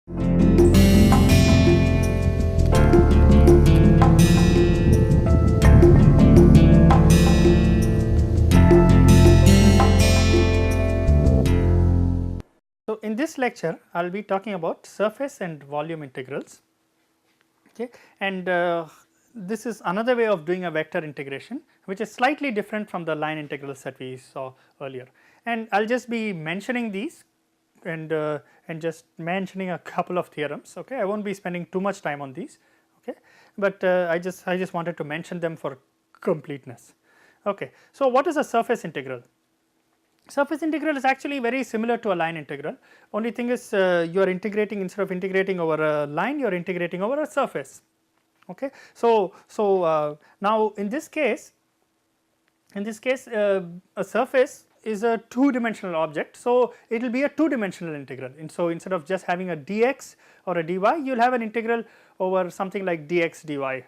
So, in this lecture I will be talking about surface and volume integrals, okay, and this is another way of doing a vector integration, which is slightly different from the line integrals that we saw earlier, and I will just be mentioning these and just mentioning a couple of theorems. Okay, I will not be spending too much time on these, okay, but I just wanted to mention them for completeness. Okay. So, what is a surface integral? Surface integral is actually very similar to a line integral, only thing is you are integrating, instead of integrating over a line, you are integrating over a surface. Okay. So, now in this case a surface is a two dimensional object. So, it will be a two dimensional integral, and so instead of just having a dx or a dy, you will have an integral over something like dx dy.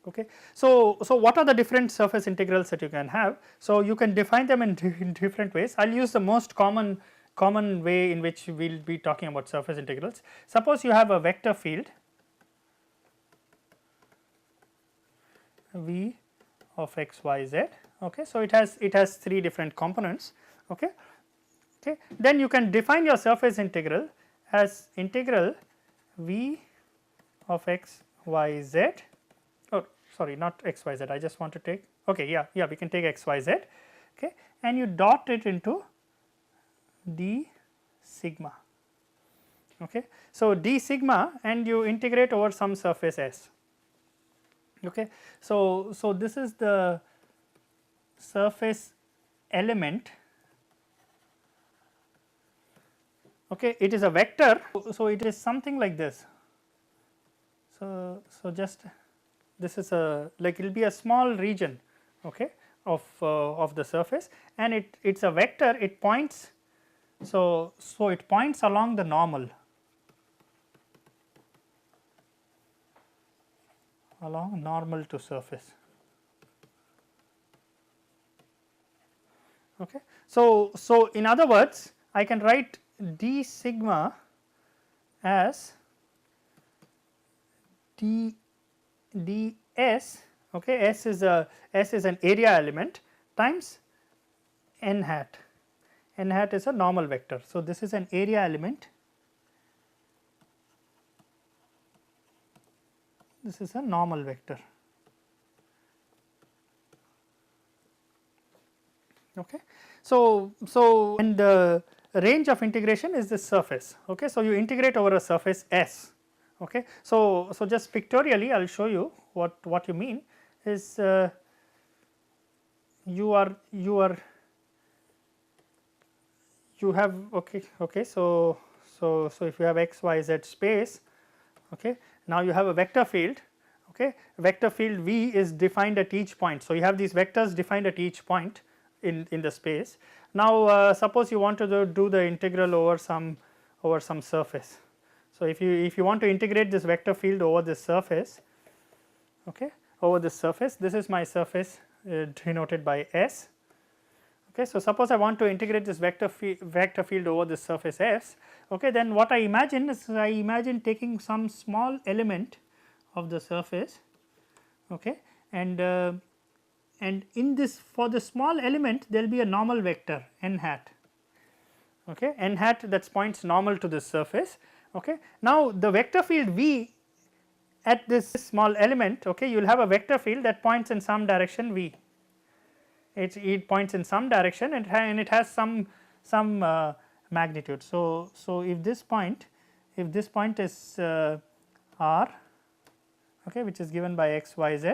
Okay. So, what are the different surface integrals that you can have? So, you can define them in different ways. I will use the most common way in which we will be talking about surface integrals. Suppose you have a vector field v of x y z. Okay. So, it has three different components. Okay. Okay. Then you can define your surface integral as integral v of x y z. Oh, sorry, not x y z. I just want to take, okay, yeah, we can take x y z, okay, and you dot it into d sigma. Okay. So, d sigma, and you integrate over some surface S. Okay. So, this is the surface element. Okay. It is a vector. So, it is something like this. So, just this is a, like, it will be a small region, okay, of the surface, and it is a vector, it points. So, it points along the normal, to surface. Okay. So, in other words, I can write d sigma as ds, okay, S is an area element times n hat. N hat is a normal vector. So, this is an area element, this is a normal vector. Okay. So, and the range of integration is this surface. Okay. So, you integrate over a surface S. Okay. So, just pictorially I will show you what you mean is you have, okay. So, if you have x y z space, okay, now you have a vector field, okay, vector field v is defined at each point. So, you have these vectors defined at each point in the space. Now, suppose you want to do the integral over some surface. So, if you want to integrate this vector field over this surface, okay, over this surface, this is my surface denoted by S. Okay. So, suppose I want to integrate this vector field over this surface S, okay, then what I imagine is I imagine taking some small element of the surface, okay, and in this, for the small element there will be a normal vector n hat, okay, n hat that points normal to this surface. Okay. Now, the vector field v at this small element, okay, you will have a vector field that points in some direction v. It points in some direction and it has some magnitude. So, if this point is r, okay, which is given by x y z,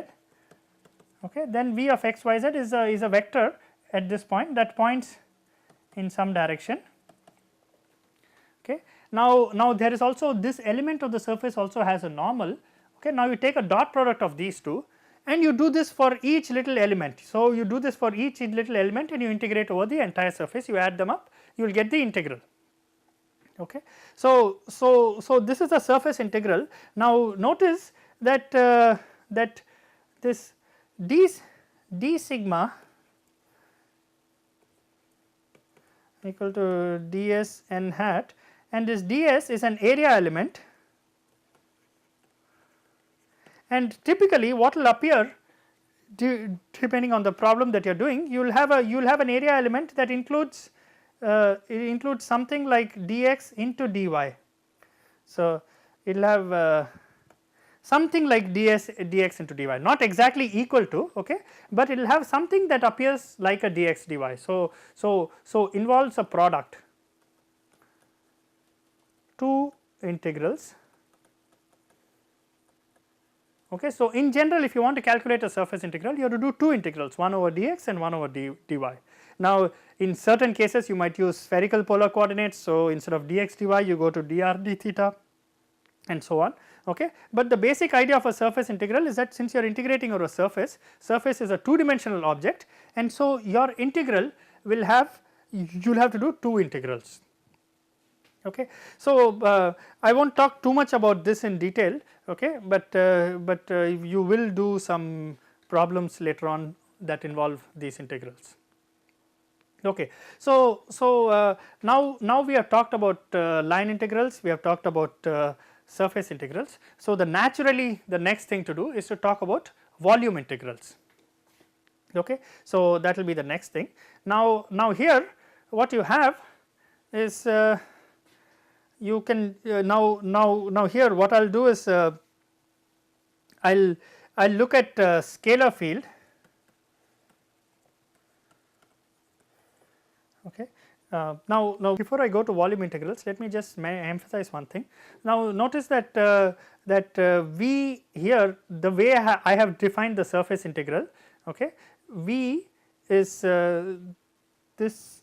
okay, then v of x y z is a vector at this point that points in some direction. Okay. Now, there is also this element of the surface also has a normal. Okay. Now, you take a dot product of these two and you do this for each little element. So, you do this for each little element and you integrate over the entire surface, you add them up, you will get the integral. Okay. So, this is the surface integral. Now, notice that this d sigma equal to ds n hat, and this ds is an area element, and typically what will appear depending on the problem that you are doing, you will have an area element that includes something like dx into dy. So, it will have something like dx into dy, not exactly equal to, okay, but it will have something that appears like a dx dy. So involves a product, two integrals. Okay. So, in general if you want to calculate a surface integral, you have to do two integrals, 1 over dx and 1 over dy. Now, in certain cases you might use spherical polar coordinates. So, instead of dx dy you go to dr d theta and so on. Okay. But the basic idea of a surface integral is that since you are integrating over a surface is a two dimensional object, and so your integral will have, you will have to do two integrals. Okay. So, I will not talk too much about this in detail, okay, but you will do some problems later on that involve these integrals. Okay. So, now we have talked about line integrals, we have talked about surface integrals. So, naturally the next thing to do is to talk about volume integrals. Okay. So, that will be the next thing. Now here what you have is you can now here what I will do is I will look at scalar field. Okay. Now before I go to volume integrals, let me just emphasize one thing. Now notice that V here, the way I have defined the surface integral, okay, V is this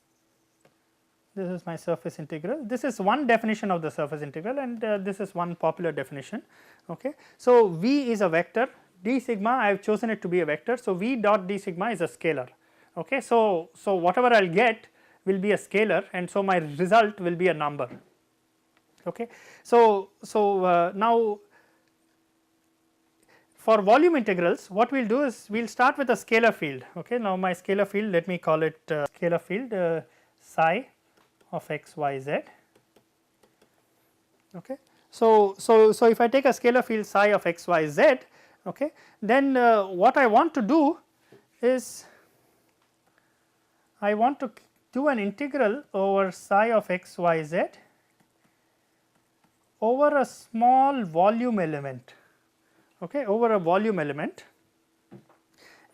is my surface integral. This is one definition of the surface integral, and this is one popular definition. Okay. So, V is a vector, d sigma I have chosen it to be a vector. So, V dot d sigma is a scalar. Okay. So, whatever I will get will be a scalar, and so my result will be a number. Okay. So, now for volume integrals what we will do is we will start with a scalar field. Okay. Now, my scalar field, let me call it scalar field psi of x y z. Okay. So, if I take a scalar field psi of x y z, okay, then what I want to do is I want to do an integral over psi of x y z over a small volume element, okay, over a volume element,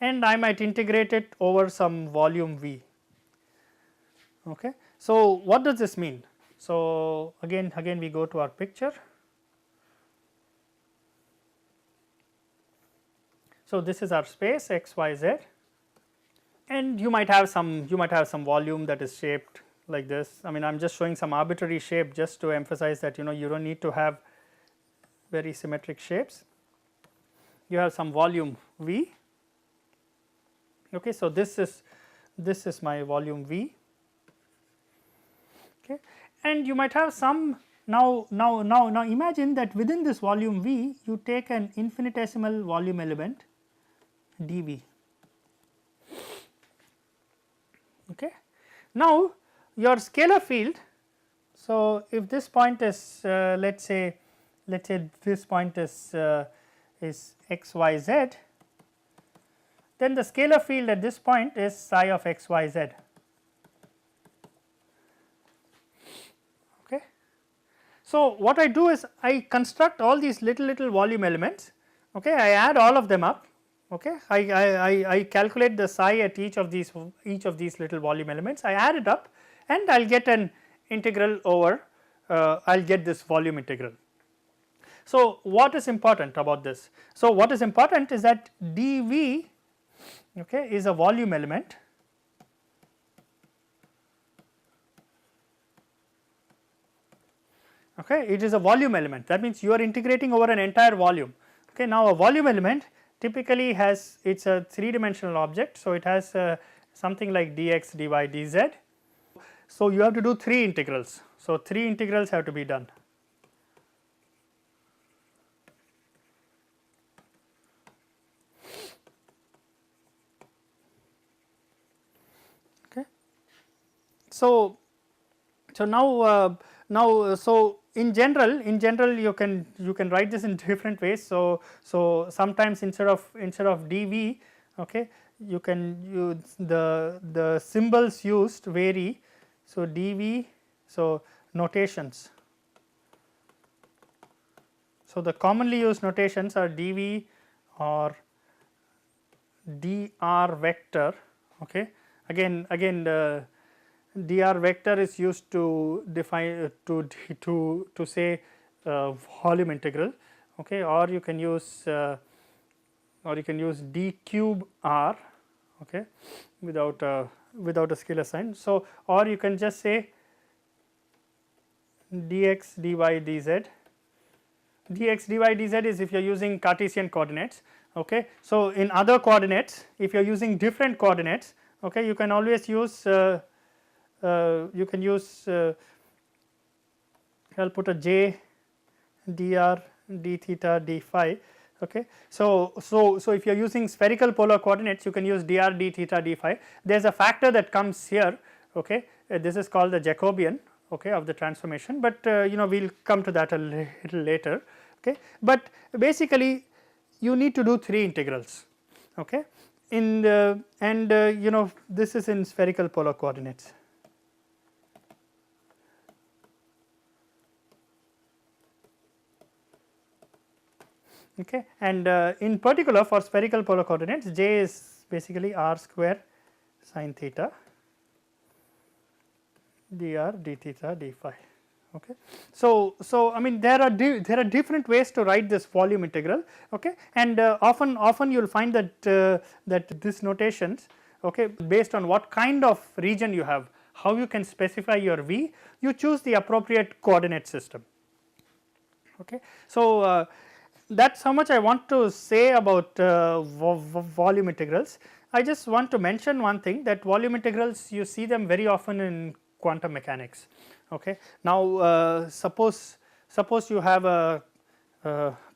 and I might integrate it over some volume V. Okay. So, what does this mean? So, again we go to our picture. So, this is our space x y z, and you might have some volume that is shaped like this. I mean, I am just showing some arbitrary shape just to emphasize that you do not need to have very symmetric shapes. You have some volume V. Okay. So, this is my volume V. Okay. And you might have some, now imagine that within this volume V you take an infinitesimal volume element dV. Okay. Now, your scalar field, so if this point is let us say this point is x y z, then the scalar field at this point is psi of x y z. Okay. So, what I do is I construct all these little volume elements, okay, I add all of them up, okay, I calculate the psi at each of these little volume elements, I add it up and I will get an integral over I will get this volume integral. So, what is important about this? So, what is important is that dV, okay, is a volume element. Okay, it is a volume element, that means you are integrating over an entire volume. Okay, now a volume element typically has, it is a 3-dimensional object, so it has something like dx, dy, dz. So, you have to do 3 integrals. So, 3 integrals have to be done. Okay. So now so in general you can write this in different ways. So sometimes instead of dV, okay, you can use the symbols used vary. So dV, so notations, so the commonly used notations are dV or dr vector. Okay, again the dr vector is used to define to say volume integral, okay, or you can use d cube r, okay, without a scalar sign. So, or you can just say dx dy dz. Dx dy dz is if you are using Cartesian coordinates. Okay. So, in other coordinates, if you are using different coordinates, okay, you can always use I will put a j dr d theta d phi. Okay. So, if you are using spherical polar coordinates, you can use dr d theta d phi. There is a factor that comes here. Okay. This is called the Jacobian, okay, of the transformation, but we will come to that a little later. Okay. But basically you need to do 3 integrals, okay, in the and this is in spherical polar coordinates. Okay. And in particular for spherical polar coordinates, j is basically r square sin theta dr d theta d phi. Okay. So, I mean there are different ways to write this volume integral, okay, and often you will find that this notations, okay, based on what kind of region you have, how you can specify your V, you choose the appropriate coordinate system. Okay. So, that is how much I want to say about volume integrals. I just want to mention one thing, that volume integrals you see them very often in quantum mechanics. Okay. Now, suppose you have a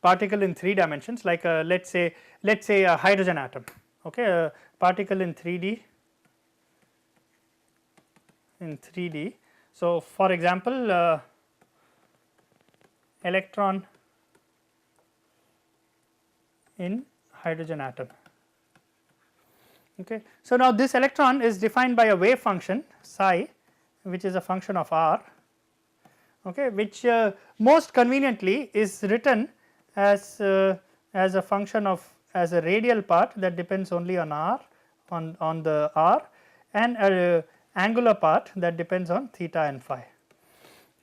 particle in 3 dimensions, like let us say a hydrogen atom, okay, a particle in 3D. So, for example, electron in hydrogen atom. Okay. So, now this electron is defined by a wave function psi, which is a function of r, okay, which most conveniently is written as a function of as a radial part that depends only on r on the r, and a angular part that depends on theta and phi.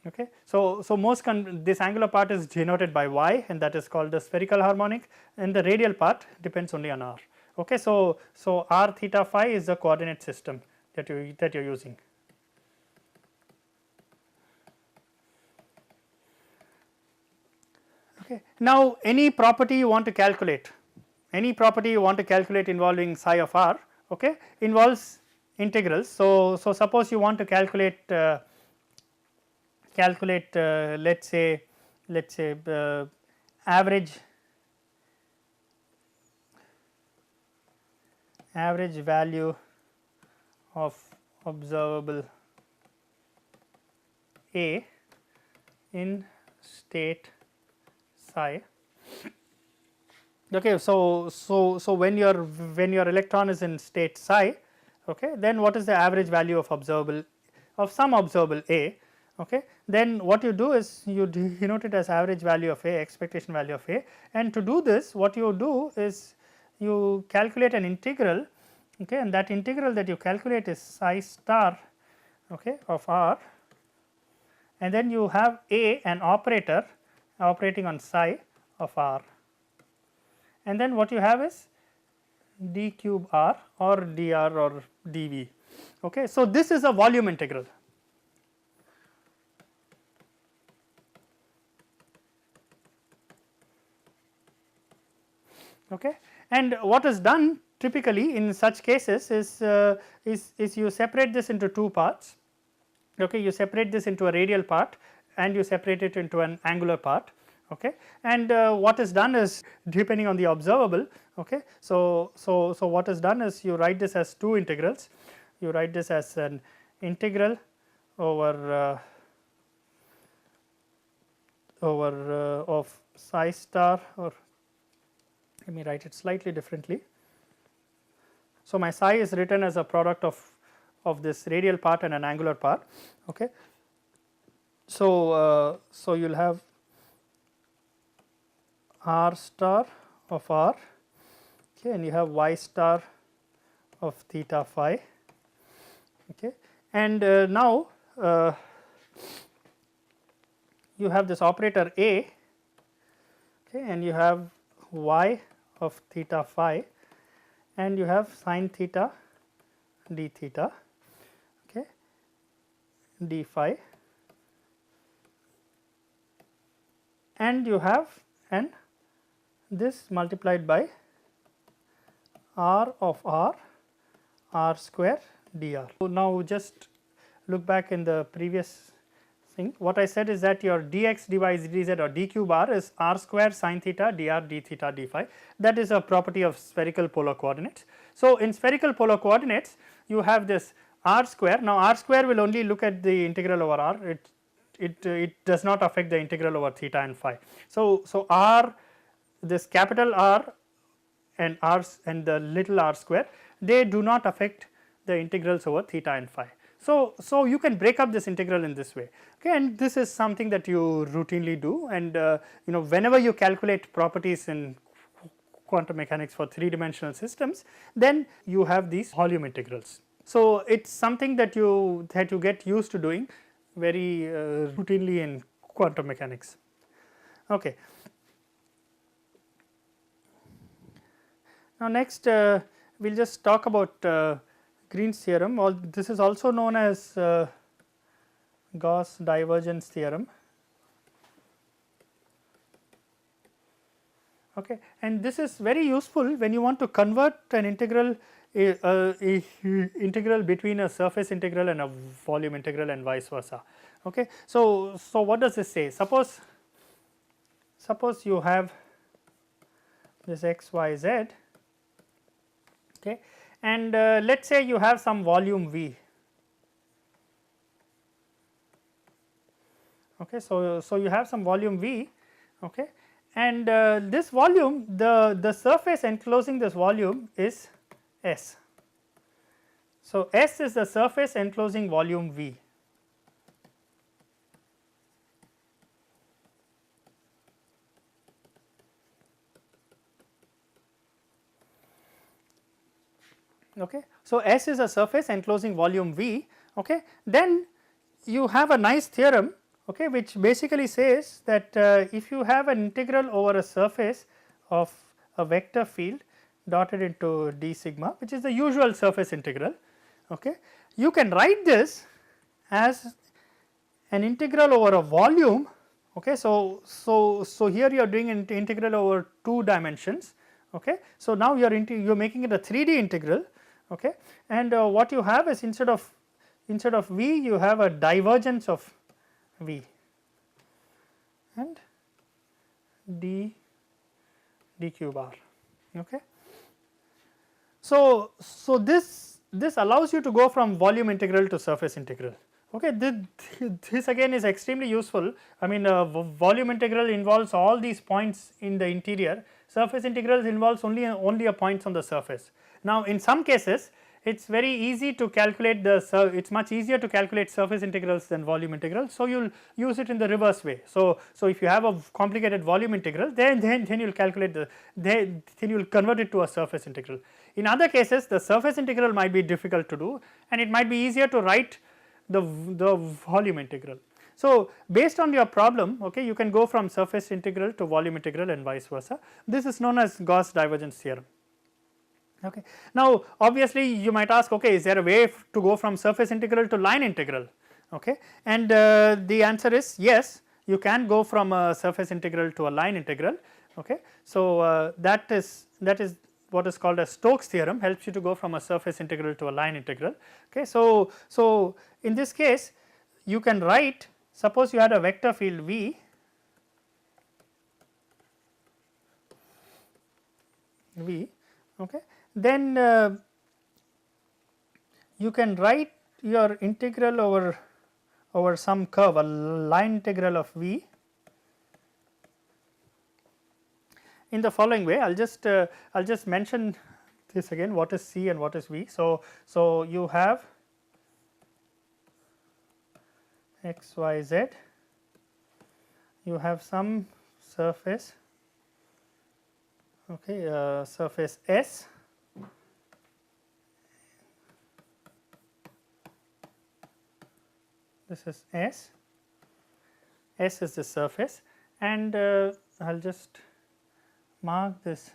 Okay. So, this angular part is denoted by y, and that is called the spherical harmonic, and the radial part depends only on r. Okay. So, r theta phi is the coordinate system that you are using. Okay. Now, any property you want to calculate, involving psi of r, okay, involves integrals. So, suppose you want to calculate let us say average value of observable A in state psi. Okay. So, when your electron is in state psi, okay, then what is the average value of some observable A? Okay. Then what you do is you denote it as average value of A, expectation value of A, and to do this what you do is you calculate an integral, okay, and that integral that you calculate is psi star, okay, of r, and then you have A, an operator operating on psi of r, and then what you have is d cube r or dr or dv. Okay. So, this is a volume integral. Okay. And what is done typically in such cases is you separate this into 2 parts. Okay. You separate this into a radial part and you separate it into an angular part. Okay. And what is done is, depending on the observable, okay, so what is done is you write this as 2 integrals. You write this as an integral over over of psi star, or let me write it slightly differently. So, my psi is written as a product of this radial part and an angular part. Okay. So, so you will have r star of r, okay, and you have y star of theta phi. Okay. And now you have this operator A, okay, and you have y of theta phi, and you have sin theta d theta, okay, d phi, and you have an this multiplied by r of r square dr. So, now just look back in the previous thing. What I said is that your dx dy dz or d cube r is r square sin theta dr d theta d phi. That is a property of spherical polar coordinates. So, in spherical polar coordinates you have this r square. Now, r square will only look at the integral over r, it does not affect the integral over theta and phi. So, r, this capital R and r and the little r square, they do not affect the integrals over theta and phi. So, you can break up this integral in this way, okay, and this is something that you routinely do, and you know, whenever you calculate properties in quantum mechanics for 3-dimensional systems, then you have these volume integrals. So, it is something that you get used to doing very routinely in quantum mechanics. Okay. Now, next we will just talk about Green's theorem. This is also known as Gauss divergence theorem. Okay. And this is very useful when you want to convert an integral integral between a surface integral and a volume integral and vice versa. Okay. So, what does this say? Suppose you have this x, y, z, okay, and let us say you have some volume V. Okay. So, you have some volume V, okay, and this volume, the surface enclosing this volume is S. So, S is the surface enclosing volume V. Okay. So, S is a surface enclosing volume V, okay. Then you have a nice theorem, okay, which basically says that if you have an integral over a surface of a vector field dotted into d sigma, which is the usual surface integral, okay, you can write this as an integral over a volume, okay. So, here you are doing an integral over 2 dimensions, okay. So, now you are making it a 3D integral, okay, and what you have is instead of V, you have a divergence of V and d cube r, okay. So, this allows you to go from volume integral to surface integral, okay. This again is extremely useful. I mean, volume integral involves all these points in the interior, surface integrals involves only a points on the surface. Now, in some cases it is very easy to calculate it is much easier to calculate surface integrals than volume integrals. So, you will use it in the reverse way. So, if you have a complicated volume integral, then you will calculate then you will convert it to a surface integral. In other cases, the surface integral might be difficult to do, and it might be easier to write the volume integral. So, based on your problem, okay, you can go from surface integral to volume integral and vice versa. This is known as Gauss divergence theorem. Okay. Now, obviously you might ask, okay, is there a way to go from surface integral to line integral, okay, and the answer is yes, you can go from a surface integral to a line integral, okay. So, that is what is called as Stokes theorem, helps you to go from a surface integral to a line integral, okay. So, in this case you can write, suppose you had a vector field V, okay, then you can write your integral over some curve, a line integral of V, in the following way. I will just mention this again, what is C and what is V. So you have x, y, z, you have some surface, okay, surface S, this is S is the surface, and I will just mark this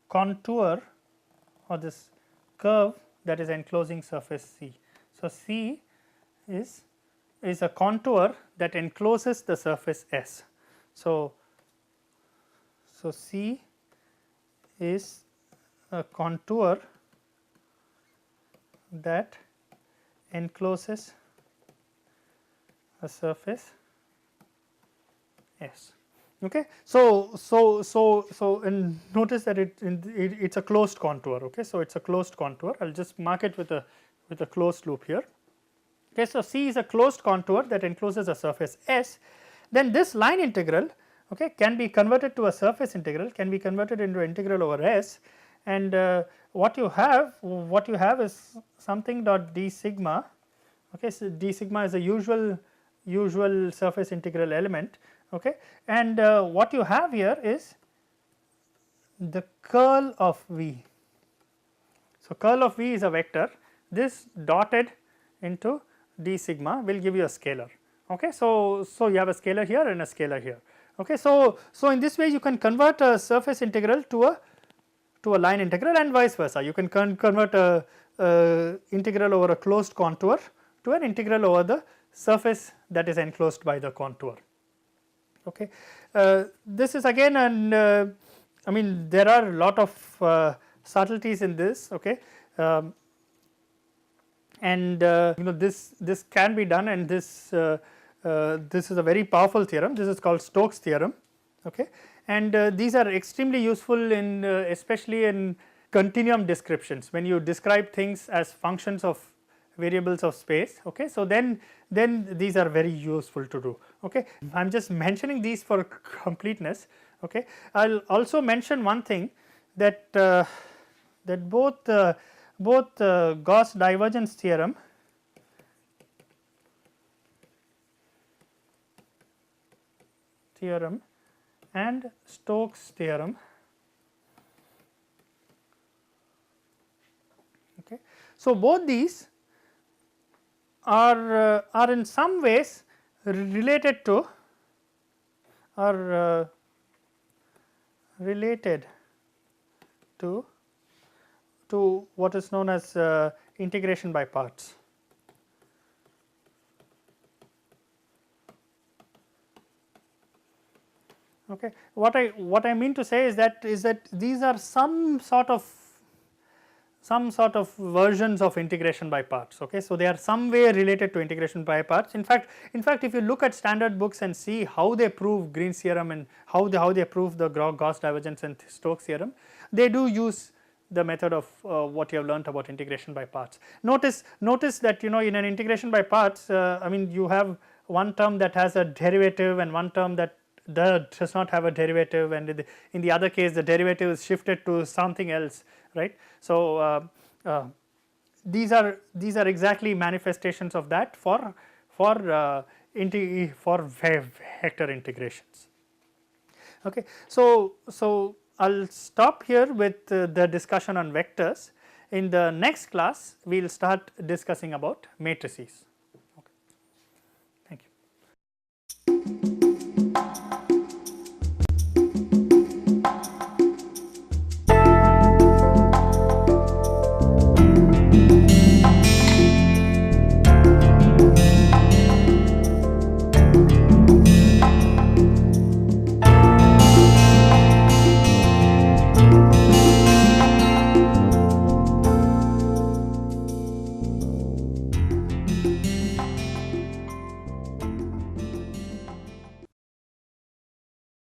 contour or this curve that is enclosing surface C. So, C is a contour that encloses the surface S. So, C is a contour that encloses a surface S. Okay. So and notice that it's a closed contour. Okay. So it's a closed contour. I'll just mark it with a closed loop here. Okay. So C is a closed contour that encloses a surface S. Then this line integral, okay, can be converted to a surface integral, can be converted into integral over S, and what you have is something dot d sigma. Okay. So d sigma is a usual surface integral element. Okay. And what you have here is the curl of V. So, curl of V is a vector, this dotted into d sigma will give you a scalar. Okay. So you have a scalar here and a scalar here. Okay. So in this way you can convert a surface integral to a line integral, and vice versa. You can convert a integral over a closed contour to an integral over the surface that is enclosed by the contour. Okay. This is again I mean there are a lot of subtleties in this. Okay. And you know this can be done, and this is a very powerful theorem. This is called Stokes theorem. Okay. And these are extremely useful in especially in continuum descriptions, when you describe things as functions of variables of space. Okay. So then these are very useful to do. Okay. I am just mentioning these for completeness. Okay. I will also mention one thing, that that both Gauss divergence theorem and Stokes theorem, okay. So both these are in some ways related to what is known as integration by parts. Okay. What I mean to say is that these are some sort of versions of integration by parts. Okay. So they are some way related to integration by parts. In fact, if you look at standard books and see how they prove Green's theorem and how they prove the Gauss divergence and Stokes theorem, they do use the method of what you have learnt about integration by parts. Notice that in an integration by parts, I mean you have one term that has a derivative and one term that does not have a derivative, and in the other case the derivative is shifted to something else, right. So these are exactly manifestations of that for vector integrations. Okay. So I will stop here with the discussion on vectors. In the next class we will start discussing about matrices.